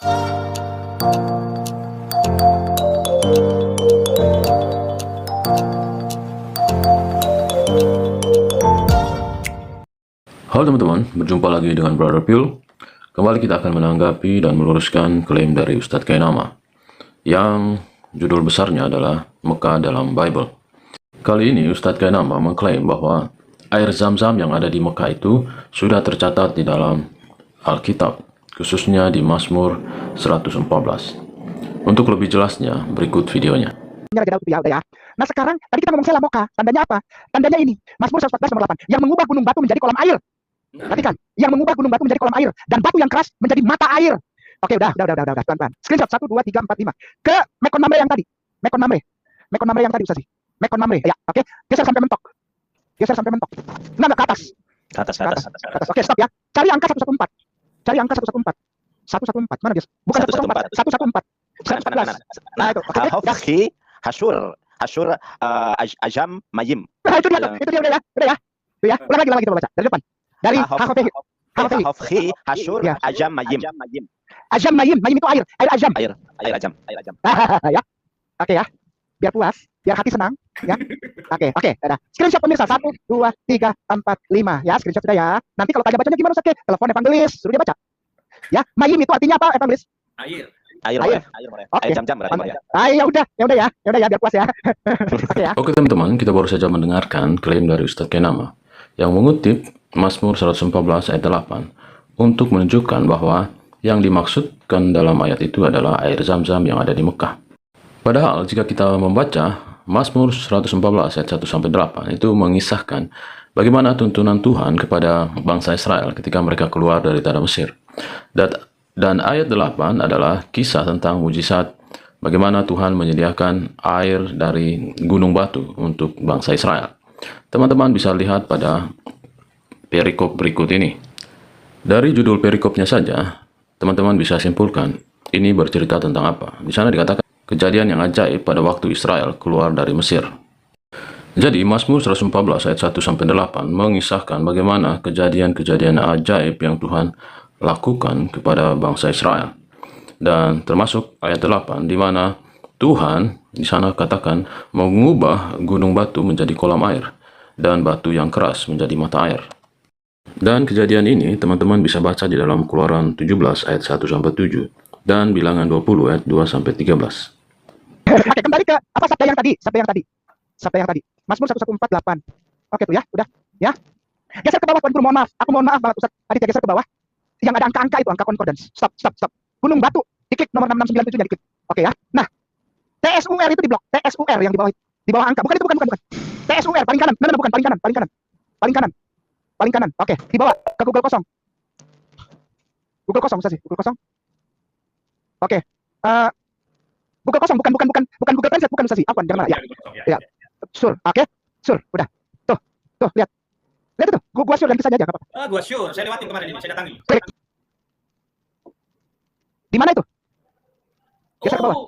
Halo teman-teman, berjumpa lagi dengan Brother Pil. Kembali kita akan menanggapi dan meluruskan klaim dari Ustadz Kainama yang judul besarnya adalah Mekah dalam Bible. Kali ini Ustadz Kainama mengklaim bahwa air Zam-Zam yang ada di Mekah itu sudah tercatat di dalam Alkitab, khususnya di Mazmur 114. Untuk lebih jelasnya, berikut videonya. Nah sekarang tadi kita ngomong Sela Moka, tandanya apa? Tandanya ini, Mazmur 114 nomor 8, yang mengubah gunung batu menjadi kolam air. Perhatikan, yang mengubah gunung batu menjadi kolam air dan batu yang keras menjadi mata air. Oke, udah, pelan-pelan. Screenshot 1 2 3 4 5 ke Mekon Mamre yang tadi. Mekon Mamre yang tadi Ustaz. Mekon Mamre. Ya, oke. Geser sampai mentok. Nah, ke atas. Ke atas. Oke, stop ya. Cari angka 114. Cari angka 114. 114. Mana guys? Bukan 114. 114. 114. Nah, itu. Hafhi Hashur Ajam Mayim. Nah, itu dia udah ya. Tuh ya. Ulang lagi kita baca dari depan. Dari Hafhi Hashur Ajam Mayim. Ajam Mayim itu air Ajam. Air Ajam. Ya. Oke ya. Biar puas, biar hati senang ya. Oke, dadah. Screenshot pemirsa 1 2 3 4 5 ya, screenshot sudah ya. Nanti kalau tanya bacanya gimana Ustaz? Telepon evangelis, suruh dia baca. Ya, Mayim itu artinya apa evangelis? Air. Oke. Air Zam-Zam berarti ya. Ya udah ya biar puas ya. Oke ya. Oke teman-teman, kita baru saja mendengarkan klaim dari Ustadz Kainama yang mengutip Mazmur 114 ayat 8 untuk menunjukkan bahwa yang dimaksudkan dalam ayat itu adalah air Zam-Zam yang ada di Mekah. Padahal jika kita membaca Mazmur 114 ayat 1-8 itu mengisahkan bagaimana tuntunan Tuhan kepada bangsa Israel ketika mereka keluar dari tanah Mesir. Dan ayat 8 adalah kisah tentang mujizat bagaimana Tuhan menyediakan air dari gunung batu untuk bangsa Israel. Teman-teman bisa lihat pada perikop berikut ini. Dari judul perikopnya saja, teman-teman bisa simpulkan ini bercerita tentang apa. Di sana dikatakan kejadian yang ajaib pada waktu Israel keluar dari Mesir. Jadi Mazmur 114 ayat 1-8 mengisahkan bagaimana kejadian-kejadian ajaib yang Tuhan lakukan kepada bangsa Israel. Dan termasuk ayat 8 di mana Tuhan di sana katakan mengubah gunung batu menjadi kolam air dan batu yang keras menjadi mata air. Dan kejadian ini teman-teman bisa baca di dalam Keluaran 17 ayat 1-7 dan Bilangan 20 ayat 2-13. Oke, kembali ke apa sabda yang tadi. Mazmur 114:8. Oke tuh ya, udah ya. Geser ke bawah Tuan Guru, mohon maaf banget Ustaz. Tadi geser ke bawah. Yang ada angka-angka itu, angka concordance. Stop. Gunung batu, diklik nomor 6697-nya diklik. Oke ya. Nah, TSUR itu di blok. TSUR yang di bawah angka. Bukan. TSUR paling kanan. Bukan paling kanan. Oke, dibawa ke Google kosong. Ustaz. Google kosong. Oke. Google kosong, bukan Google Translate, bukan Ustaz. Apa? Jangan ya. Ya. Sur. Oke. Sur, udah. Tuh, lihat itu. Gua sur dan kisah aja, enggak apa-apa. Gua sure, saya lewatin kemarin ini, saya datangi. Di mana itu? Geser ke bawah.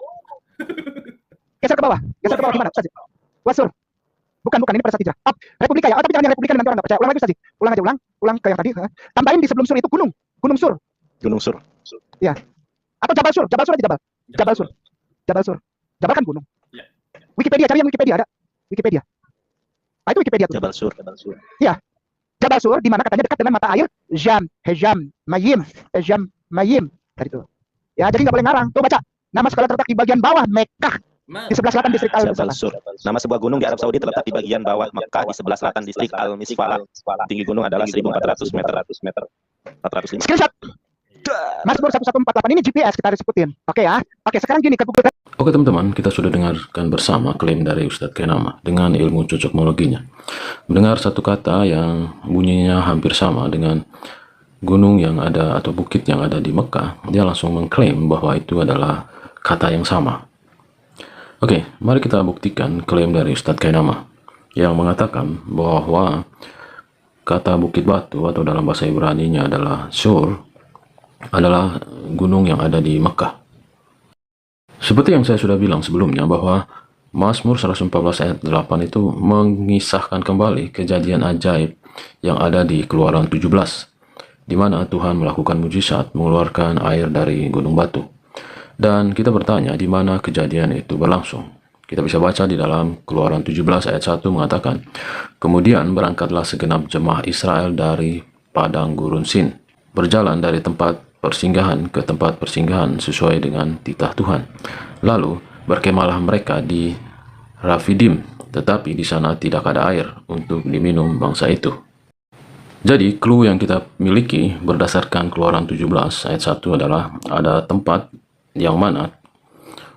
Geser ke bawah di mana, Ustaz? Gua sur. Bukan ini pada saat hijrah. Republika ya. Tapi jangan yang Republika nanti orang enggak percaya. Ulang lagi Ustaz. Ulang ke yang tadi. Tambahin di sebelum sur itu gunung sur. Gunung Sur. Ya. Atau Jabal Sur aja Jabal. Jabal Sur. Jabal kan gunung. Ya. Wikipedia, cari yang Wikipedia ada. Wikipedia. Itu Wikipedia tuh. Jabal Sur. Iya. Jabal Sur di mana katanya dekat dengan mata air Hejam Mayim. Tadi itu. Ya, jadi nggak boleh ngarang. Tuh baca. Nama sekolah terletak di bagian bawah Mekah. Di sebelah selatan distrik Jabal Sur. Nama sebuah gunung di Arab Saudi terletak di bagian bawah Mekah di sebelah selatan distrik Al-Misfalah. Tinggi gunung adalah 1.400 meter. 405. Screenshot. Mazmur 114 ini GPS kita harus sebutin. Oke ya. Oke, sekarang gini ke Google. Oke teman-teman, kita sudah dengarkan bersama klaim dari Ustadz Kainama dengan ilmu cocokmologinya. Mendengar satu kata yang bunyinya hampir sama dengan gunung yang ada atau bukit yang ada di Mekah, dia langsung mengklaim bahwa itu adalah kata yang sama. Oke, mari kita buktikan klaim dari Ustadz Kainama yang mengatakan bahwa kata bukit batu atau dalam bahasa Ibrani-nya adalah Sur adalah gunung yang ada di Mekah. Seperti yang saya sudah bilang sebelumnya bahwa Mazmur 114 ayat 8 itu mengisahkan kembali kejadian ajaib yang ada di Keluaran 17 di mana Tuhan melakukan mujizat mengeluarkan air dari gunung batu. Dan kita bertanya di mana kejadian itu berlangsung. Kita bisa baca di dalam Keluaran 17 ayat 1 mengatakan, "Kemudian berangkatlah segenap jemaah Israel dari padang gurun Sin, berjalan dari tempat persinggahan ke tempat persinggahan sesuai dengan titah Tuhan. Lalu berkemalah mereka di Rafidim, tetapi di sana tidak ada air untuk diminum bangsa itu." Jadi, clue yang kita miliki berdasarkan Keluaran 17 ayat 1 adalah ada tempat yang mana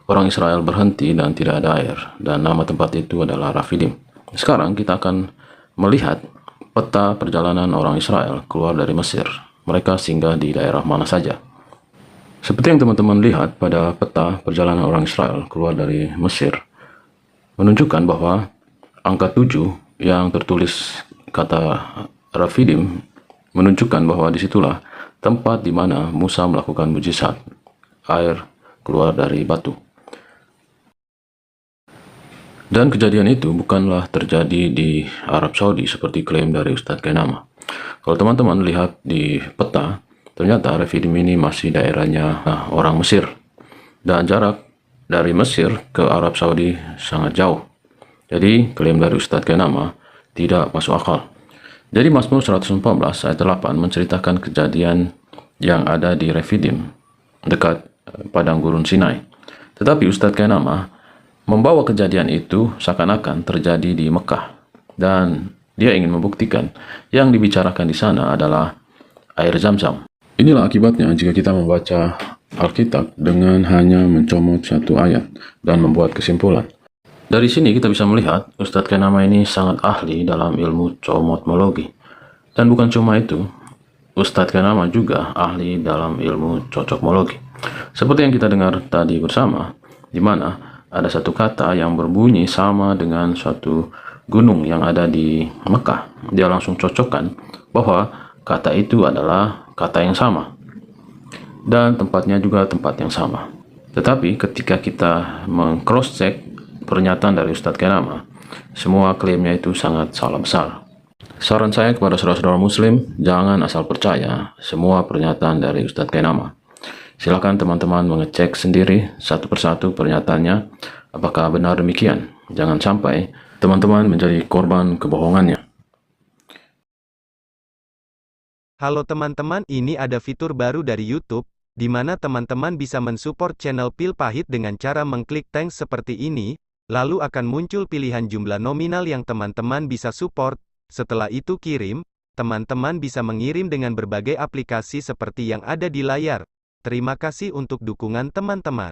orang Israel berhenti dan tidak ada air, dan nama tempat itu adalah Rafidim. Sekarang kita akan melihat peta perjalanan orang Israel keluar dari Mesir. Mereka singgah di daerah mana saja. Seperti yang teman-teman lihat pada peta perjalanan orang Israel keluar dari Mesir, menunjukkan bahwa angka 7 yang tertulis kata Rafidim menunjukkan bahwa disitulah tempat di mana Musa melakukan mujizat, air keluar dari batu. Dan kejadian itu bukanlah terjadi di Arab Saudi seperti klaim dari Ustadz Kainama. Kalau teman-teman lihat di peta, ternyata Rafidim ini masih daerahnya orang Mesir. Dan jarak dari Mesir ke Arab Saudi sangat jauh. Jadi klaim dari Ustadz Kainama tidak masuk akal. Jadi Mazmur 114 ayat 8 menceritakan kejadian yang ada di Rafidim, dekat padang gurun Sinai. Tetapi Ustadz Kainama membawa kejadian itu seakan-akan terjadi di Mekah, dan dia ingin membuktikan yang dibicarakan di sana adalah air Zam-Zam. Inilah akibatnya jika kita membaca Alkitab dengan hanya mencomot satu ayat dan membuat kesimpulan. Dari sini kita bisa melihat Ustadz Kainama ini sangat ahli dalam ilmu comotmologi. Dan bukan cuma itu, Ustadz Kainama juga ahli dalam ilmu cocokmologi. Seperti yang kita dengar tadi bersama, di mana ada satu kata yang berbunyi sama dengan suatu gunung yang ada di Mekah. Dia langsung cocokkan bahwa kata itu adalah kata yang sama. Dan tempatnya juga tempat yang sama. Tetapi ketika kita meng-cross-check pernyataan dari Ustadz Kainama, semua klaimnya itu sangat salah besar. Saran saya kepada saudara-saudara muslim, jangan asal percaya semua pernyataan dari Ustadz Kainama. Silakan teman-teman mengecek sendiri satu persatu pernyataannya, apakah benar demikian. Jangan sampai teman-teman menjadi korban kebohongannya. Halo teman-teman, ini ada fitur baru dari YouTube, di mana teman-teman bisa mensupport channel Pil Pahit dengan cara mengklik thanks seperti ini, lalu akan muncul pilihan jumlah nominal yang teman-teman bisa support. Setelah itu kirim, teman-teman bisa mengirim dengan berbagai aplikasi seperti yang ada di layar. Terima kasih untuk dukungan teman-teman.